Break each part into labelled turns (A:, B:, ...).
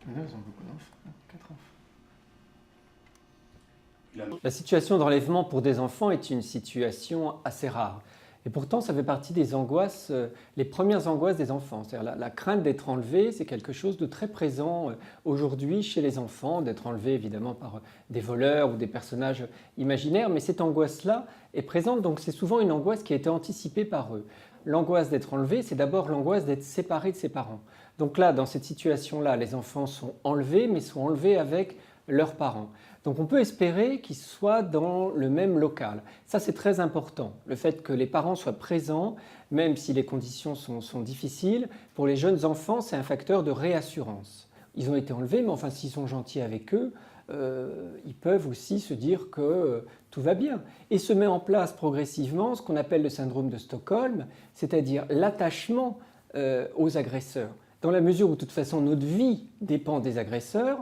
A: Ils ont beaucoup d'enfants, 4 enfants.
B: La situation d'enlèvement pour des enfants est une situation assez rare. Et pourtant, ça fait partie des angoisses, les premières angoisses des enfants. C'est-à-dire la crainte d'être enlevé, c'est quelque chose de très présent aujourd'hui chez les enfants, d'être enlevé évidemment par des voleurs ou des personnages imaginaires, mais cette angoisse-là est présente, donc c'est souvent une angoisse qui a été anticipée par eux. L'angoisse d'être enlevé, c'est d'abord l'angoisse d'être séparé de ses parents. Donc là, dans cette situation-là, les enfants sont enlevés, mais sont enlevés avec leurs parents. Donc on peut espérer qu'ils soient dans le même local. Ça, c'est très important. Le fait que les parents soient présents, même si les conditions sont difficiles, pour les jeunes enfants, c'est un facteur de réassurance. Ils ont été enlevés, mais enfin, s'ils sont gentils avec eux, ils peuvent aussi se dire que tout va bien. Et se met en place progressivement ce qu'on appelle le syndrome de Stockholm, c'est-à-dire l'attachement aux agresseurs. Dans la mesure où, de toute façon, notre vie dépend des agresseurs,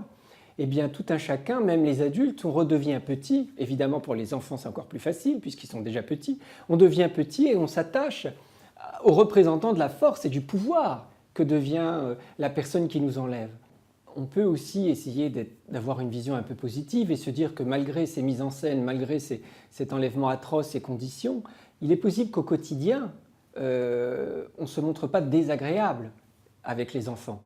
B: eh bien, tout un chacun, même les adultes, on redevient petit. Évidemment, pour les enfants, c'est encore plus facile, puisqu'ils sont déjà petits. On devient petit et on s'attache aux représentants de la force et du pouvoir que devient la personne qui nous enlève. On peut aussi essayer d'avoir une vision un peu positive et se dire que malgré ces mises en scène, malgré cet enlèvement atroce, ces conditions, il est possible qu'au quotidien, on ne se montre pas désagréable avec les enfants.